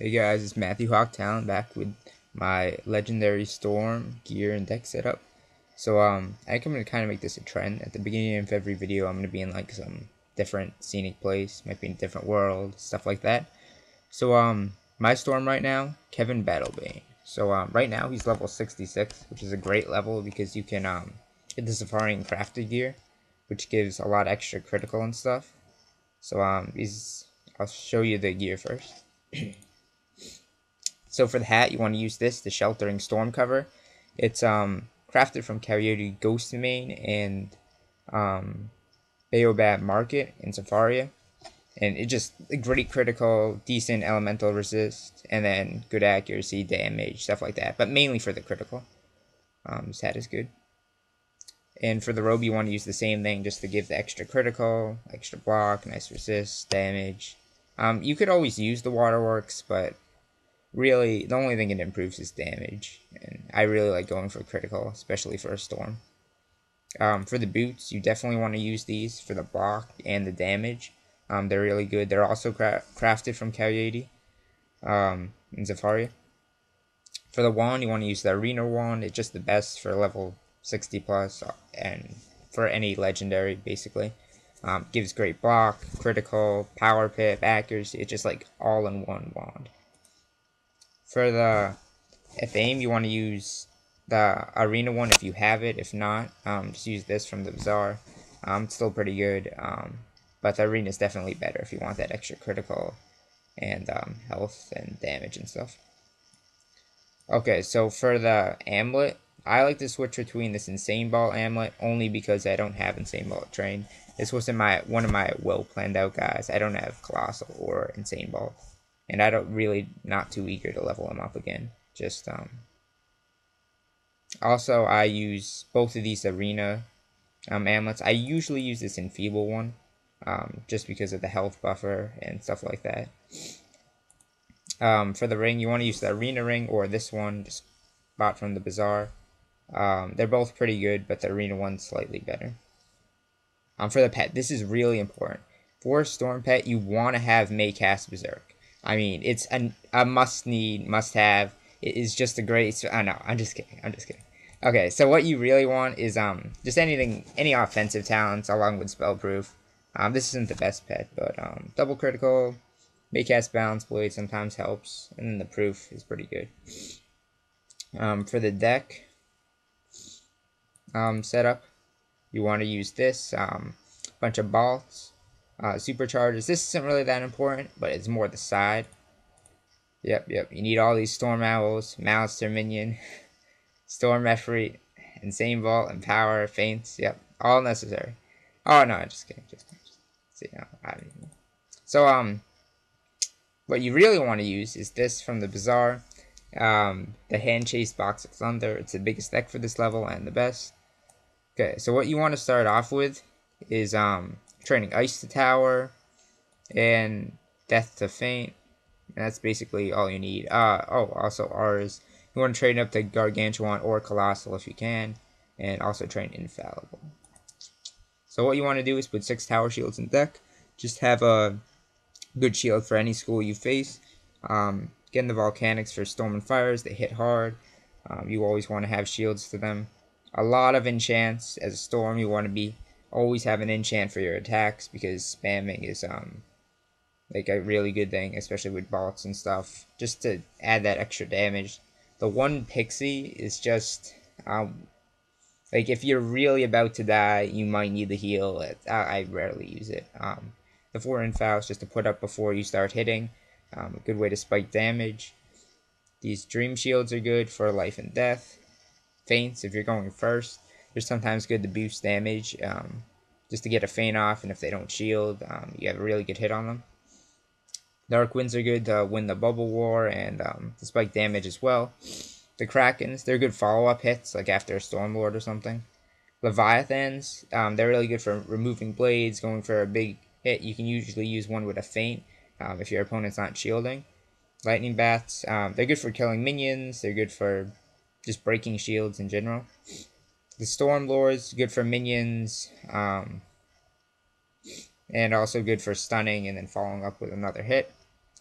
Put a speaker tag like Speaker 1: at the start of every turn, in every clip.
Speaker 1: Hey guys, it's Matthew Hawk Talent back with my legendary Storm gear and deck setup. I think I'm gonna kind of make this a trend. At the beginning of every video, I'm gonna be in like some different scenic place, might be in a different world, stuff like that. My Storm right now, Kevin Battlebane. Right now he's level 66, which is a great level because you can get the Safari and Crafted gear, which gives a lot extra critical and stuff. I'll show you the gear first. So for the hat, you want to use the Sheltering Storm cover. It's crafted from Coyote Ghostmane and Baobab Market in Safaria. And it just a great critical, decent elemental resist, and then good accuracy, damage, stuff like that. But mainly for the critical. This hat is good. And for the robe, you want to use the same thing just to give the extra critical, extra block, nice resist, damage. You could always use the waterworks, but really, the only thing it improves is damage, and I really like going for critical, especially for a storm. For the boots, you definitely want to use these for the block and the damage. They're really good. They're also crafted from Coyote in Zafaria. For the wand, you want to use the Arena wand. It's just the best for level 60 plus and for any legendary, basically. Gives great block, critical, power pip, accuracy. It's just like all in one wand. For the aim, you want to use the Arena one if you have it. If not, just use this from the Bazaar. It's still pretty good, but the Arena is definitely better if you want that extra critical and health and damage and stuff. Okay, so for the Amulet, I like to switch between this Insane Ball Amulet only because I don't have Insane Ball trained. This wasn't one of my well planned out guys. I don't have Colossal or Insane Ball, and I don't really not too eager to level them up again. Just Also, I use both of these Arena amulets. I usually use this Enfeeble one, just because of the health buffer and stuff like that. For the ring, you want to use the Arena ring or this one, just bought from the Bazaar. They're both pretty good, but the Arena one's slightly better. For the pet, this is really important. For a Storm pet, you want to have Maycast Berserk. I mean, it's a must-need, must-have. It is just a great... Oh, no, I'm just kidding. I'm just kidding. Okay, so what you really want is just any offensive talents along with Spellproof. This isn't the best pet, but double critical, Maycast Balance Blade sometimes helps, and then the proof is pretty good. For the deck setup, you want to use this bunch of bolts, supercharges. This isn't really that important, but it's more the side. Yep. You need all these Storm Owls, Malister Minion, Storm Efreet, Insane Vault, and Power, Feints. Yep, all necessary. Oh no, I'm just kidding. Just see, no, I don't even know. So what you really want to use is this from the Bazaar. The Hand Chase Box of Thunder. It's the biggest deck for this level and the best. Okay, so what you want to start off with is training Ice to Tower and Death to Feint. And that's basically all you need. Also ours. You want to train up to Gargantuan or Colossal if you can, and also train Infallible. So what you want to do is put 6 Tower Shields in deck. Just have a good shield for any school you face. Getting the Volcanics for Storm and Fires, they hit hard. You always want to have shields to them. A lot of enchants. As a Storm, you want to always have an enchant for your attacks because spamming is like a really good thing, especially with bolts and stuff, just to add that extra damage. The one Pixie is just like if you're really about to die, you might need the heal. I rarely use it. The 4 Infals just to put up before you start hitting. A good way to spike damage. These Dream Shields are good for life and death. Feints, if you're going first, they're sometimes good to boost damage, just to get a feint off, and if they don't shield, you have a really good hit on them. Dark Winds are good to win the Bubble War and to spike damage as well. The Krakens, they're good follow-up hits, like after a Stormlord or something. Leviathans, they're really good for removing blades, going for a big hit. You can usually use one with a feint if your opponent's not shielding. Lightning Bats, they're good for killing minions. They're good for just breaking shields in general. The Stormlords, good for minions, and also good for stunning and then following up with another hit.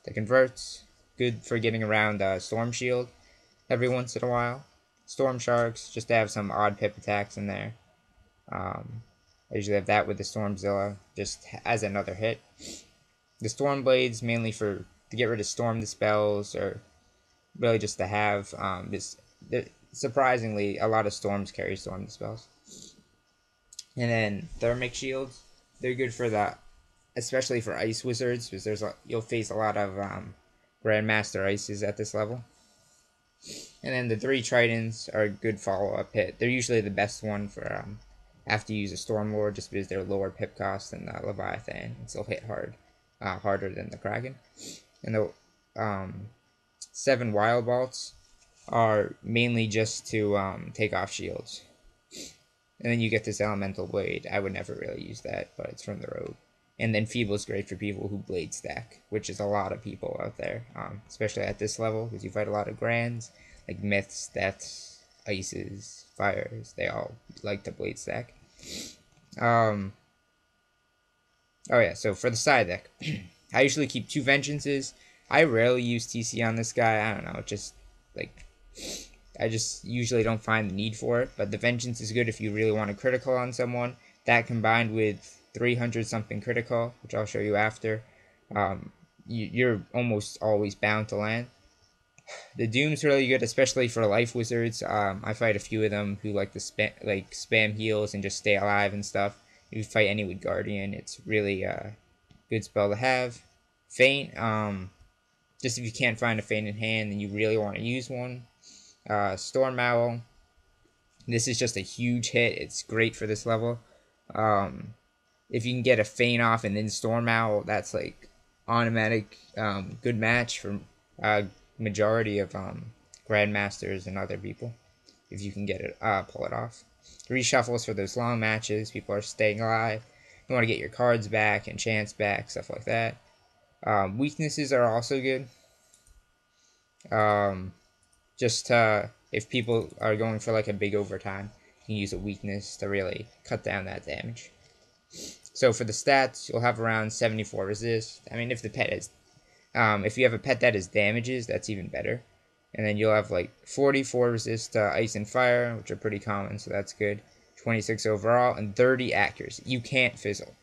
Speaker 1: The Converts, good for getting around Storm Shield every once in a while. Storm Sharks, just to have some odd pip attacks in there. I usually have that with the Stormzilla, just as another hit. The Storm Blades, mainly to get rid of Storm Dispels, or really just to have. Surprisingly, a lot of Storms carry Storm Dispels. And then Thermic Shields, they're good for especially for Ice Wizards, because you'll face a lot of Grandmaster Ices at this level. And then the 3 Tritons are a good follow-up hit. They're usually the best one for after you use a Stormlord, just because they're lower pip cost than the Leviathan, and still hit harder than the Kraken. And the 7 Wild Bolts are mainly just to take off shields. And then you get this Elemental Blade. I would never really use that, but it's from the Rogue. And then Feeble is great for people who blade stack, which is a lot of people out there, especially at this level, because you fight a lot of Grands, like Myths, Deaths, Ices, Fires. They all like to blade stack. Oh yeah, so for the side deck, I usually keep 2 Vengeances. I rarely use TC on this guy. I don't know, just like I just usually don't find the need for it. But the Vengeance is good if you really want a critical on someone. That combined with 300 something critical, which I'll show you after, you're almost always bound to land. The Doom's really good, especially for life wizards. I fight a few of them who like to spam heals and just stay alive and stuff. If you fight any with Guardian, it's really a good spell to have. Feint, just if you can't find a Feint in hand and you really want to use one. Storm Owl, this is just a huge hit. It's great for this level. If you can get a Feint off and then Storm Owl, that's like automatic good match for majority of Grandmasters and other people. If you can get it, pull it off. Reshuffles for those long matches. People are staying alive. You want to get your cards back and chance back, stuff like that. Weaknesses are also good. Just if people are going for like a big overtime, you can use a weakness to really cut down that damage. So for the stats, you'll have around 74 resist. I mean, if the pet is, if you have a pet that is damages, that's even better. And then you'll have like 44 resist to ice and fire, which are pretty common, so that's good. 26 overall, and 30 accuracy. You can't fizzle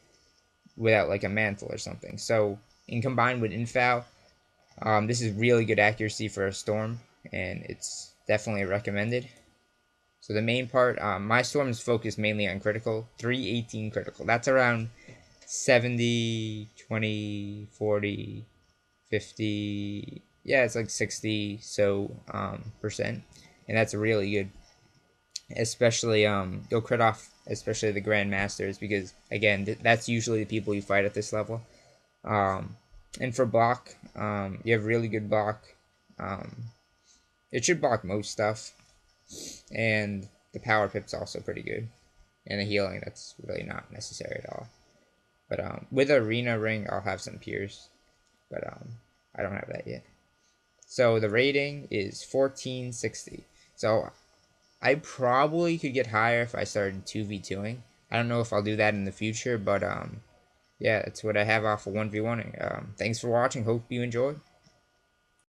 Speaker 1: without like a mantle or something. So, in combined with Infal, this is really good accuracy for a storm, and it's definitely recommended. So the main part, my storm is focused mainly on critical, 318 critical. That's around 70, 20, 40, 50, yeah, it's like 60 percent, and that's really good. Especially you'll crit off especially the Grandmasters, because again that's usually the people you fight at this level. And for block, you have really good block. It should block most stuff, and the power pip's also pretty good, and the healing, that's really not necessary at all. But with Arena Ring I'll have some Pierce, but I don't have that yet. So the rating is 1460. So I probably could get higher if I started 2v2ing. I don't know if I'll do that in the future, but yeah, that's what I have off of 1v1ing. Thanks for watching. Hope you enjoyed.